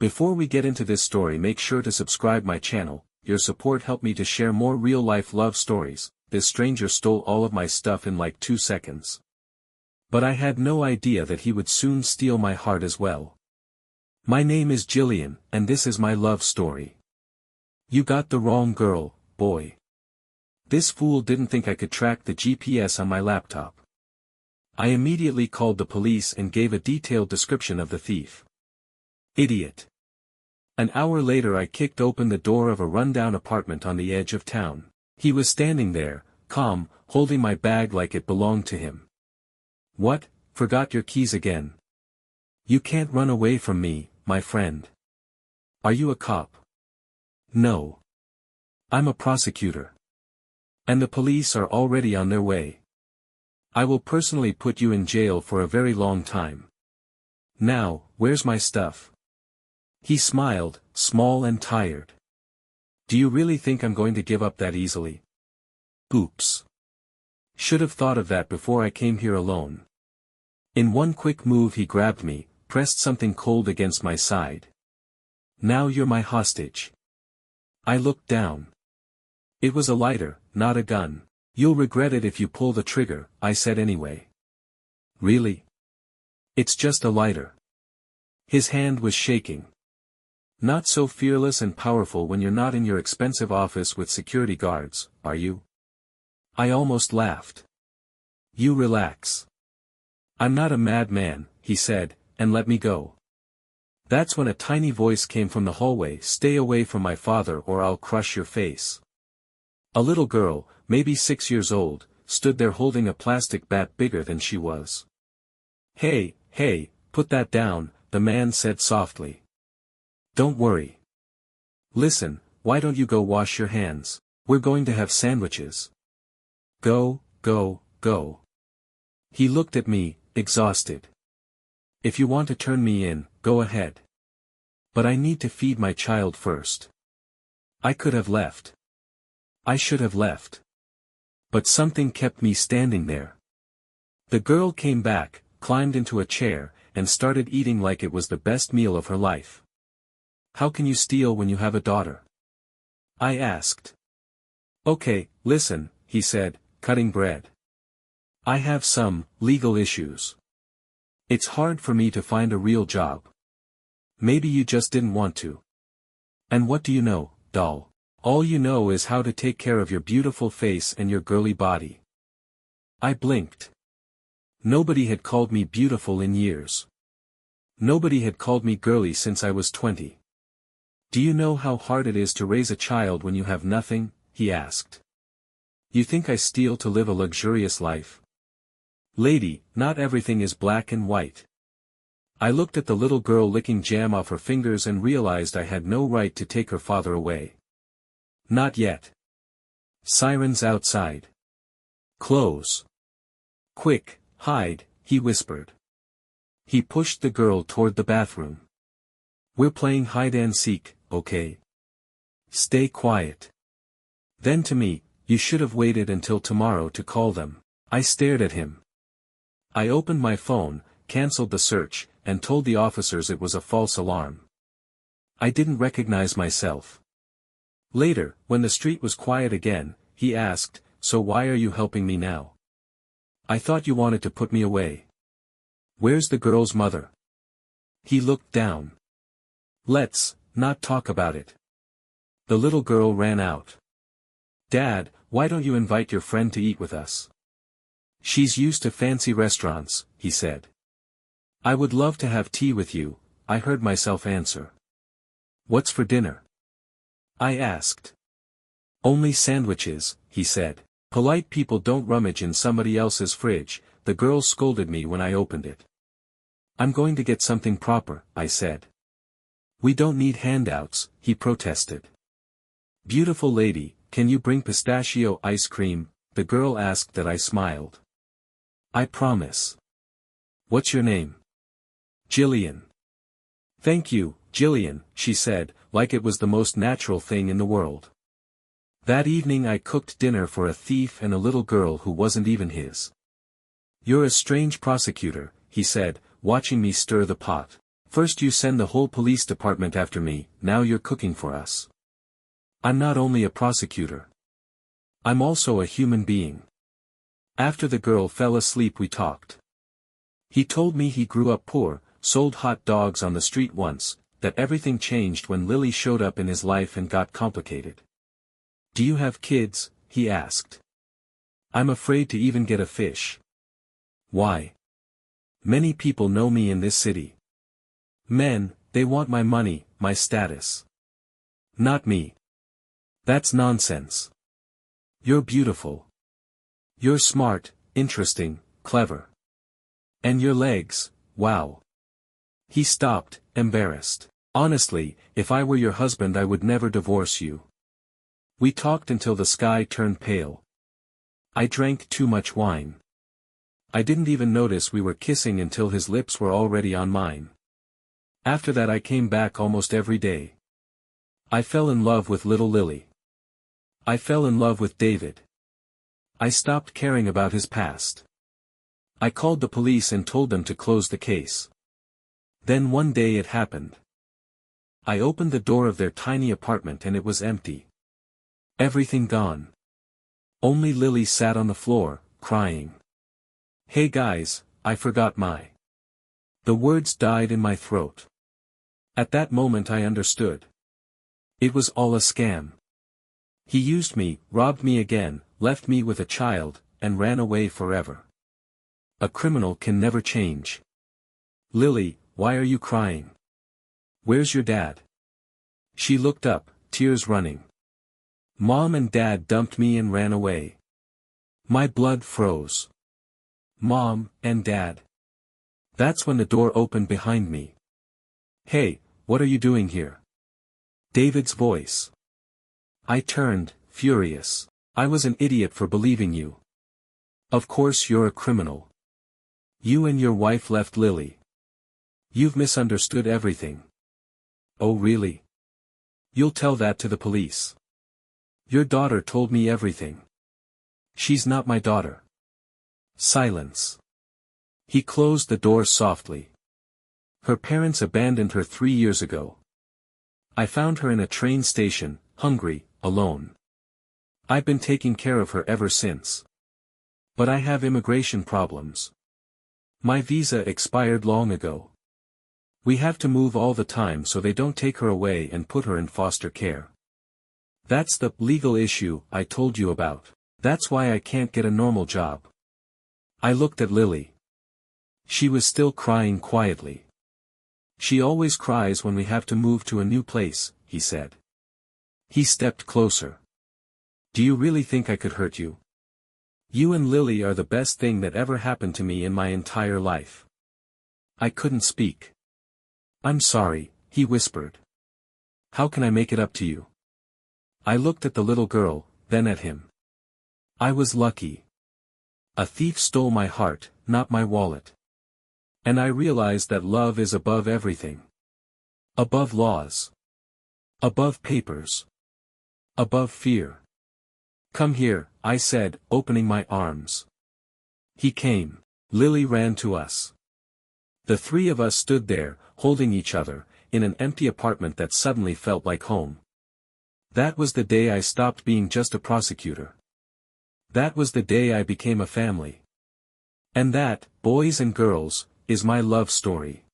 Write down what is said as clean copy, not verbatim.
Before we get into this story, make sure to subscribe my channel. Your support helped me to share more real-life love stories. This stranger stole all of my stuff in like 2 seconds. But I had no idea that he would soon steal my heart as well. My name is Jillian, and this is my love story. You got the wrong girl, boy. This fool didn't think I could track the GPS on my laptop. I immediately called the police and gave a detailed description of the thief. Idiot. An hour later I kicked open the door of a rundown apartment on the edge of town. He was standing there, calm, holding my bag like it belonged to him. What, forgot your keys again? You can't run away from me, my friend. Are you a cop? No. I'm a prosecutor. And the police are already on their way. I will personally put you in jail for a very long time. Now, where's my stuff? He smiled, small and tired. Do you really think I'm going to give up that easily? Oops. Should have thought of that before I came here alone. In one quick move he grabbed me, pressed something cold against my side. Now you're my hostage. I looked down. It was a lighter, not a gun. You'll regret it if you pull the trigger, I said anyway. Really? It's just a lighter. His hand was shaking. Not so fearless and powerful when you're not in your expensive office with security guards, are you? I almost laughed. You relax. I'm not a madman, he said, and let me go. That's when a tiny voice came from the hallway. Stay away from my father or I'll crush your face. A little girl, maybe 6 years old, stood there holding a plastic bat bigger than she was. Hey, put that down, the man said softly. Don't worry. Listen, why don't you go wash your hands? We're going to have sandwiches. Go. He looked at me, exhausted. If you want to turn me in, go ahead. But I need to feed my child first. I could have left. I should have left. But something kept me standing there. The girl came back, climbed into a chair, and started eating like it was the best meal of her life. How can you steal when you have a daughter? I asked. Okay, listen, he said, cutting bread. I have some legal issues. It's hard for me to find a real job. Maybe you just didn't want to. And what do you know, doll? All you know is how to take care of your beautiful face and your girly body. I blinked. Nobody had called me beautiful in years. Nobody had called me girly since I was 20. Do you know how hard it is to raise a child when you have nothing? He asked. You think I steal to live a luxurious life? Lady, not everything is black and white. I looked at the little girl licking jam off her fingers and realized I had no right to take her father away. Not yet. Sirens outside. Close. Quick, hide, he whispered. He pushed the girl toward the bathroom. We're playing hide and seek, okay? Stay quiet. Then to me, you should have waited until tomorrow to call them. I stared at him. I opened my phone, canceled the search, and told the officers it was a false alarm. I didn't recognize myself. Later, when the street was quiet again, he asked, so why are you helping me now? I thought you wanted to put me away. Where's the girl's mother? He looked down. Let's not talk about it. The little girl ran out. Dad, why don't you invite your friend to eat with us? She's used to fancy restaurants, he said. I would love to have tea with you, I heard myself answer. What's for dinner? I asked. Only sandwiches, he said. Polite people don't rummage in somebody else's fridge. The girl scolded me when I opened it. I'm going to get something proper, I said. We don't need handouts, he protested. Beautiful lady, can you bring pistachio ice cream? The girl asked that I smiled. I promise. What's your name? Jillian. Thank you, Jillian, she said, like it was the most natural thing in the world. That evening I cooked dinner for a thief and a little girl who wasn't even his. You're a strange prosecutor, he said, watching me stir the pot. First you send the whole police department after me, now you're cooking for us. I'm not only a prosecutor. I'm also a human being. After the girl fell asleep we talked. He told me he grew up poor, sold hot dogs on the street once, that everything changed when Lily showed up in his life and got complicated. Do you have kids? He asked. I'm afraid to even get a fish. Why? Many people know me in this city. Men, they want my money, my status. Not me. That's nonsense. You're beautiful. You're smart, interesting, clever. And your legs, wow. He stopped, embarrassed. Honestly, if I were your husband I would never divorce you. We talked until the sky turned pale. I drank too much wine. I didn't even notice we were kissing until his lips were already on mine. After that I came back almost every day. I fell in love with little Lily. I fell in love with David. I stopped caring about his past. I called the police and told them to close the case. Then one day it happened. I opened the door of their tiny apartment and it was empty. Everything gone. Only Lily sat on the floor, crying. Hey guys, I forgot my. The words died in my throat. At that moment I understood. It was all a scam. He used me, robbed me again, left me with a child, and ran away forever. A criminal can never change. Lily, why are you crying? Where's your dad? She looked up, tears running. Mom and Dad dumped me and ran away. My blood froze. Mom and Dad. That's when the door opened behind me. Hey, what are you doing here? David's voice. I turned, furious. I was an idiot for believing you. Of course you're a criminal. You and your wife left Lily. You've misunderstood everything. Oh really? You'll tell that to the police. Your daughter told me everything. She's not my daughter. Silence. He closed the door softly. Her parents abandoned her 3 years ago. I found her in a train station, hungry, alone. I've been taking care of her ever since. But I have immigration problems. My visa expired long ago. We have to move all the time so they don't take her away and put her in foster care. That's the legal issue I told you about. That's why I can't get a normal job. I looked at Lily. She was still crying quietly. She always cries when we have to move to a new place, he said. He stepped closer. Do you really think I could hurt you? You and Lily are the best thing that ever happened to me in my entire life. I couldn't speak. I'm sorry, he whispered. How can I make it up to you? I looked at the little girl, then at him. I was lucky. A thief stole my heart, not my wallet. And I realized that love is above everything. Above laws. Above papers. Above fear. Come here, I said, opening my arms. He came. Lily ran to us. The three of us stood there, holding each other, in an empty apartment that suddenly felt like home. That was the day I stopped being just a prosecutor. That was the day I became a family. And that, boys and girls, is my love story.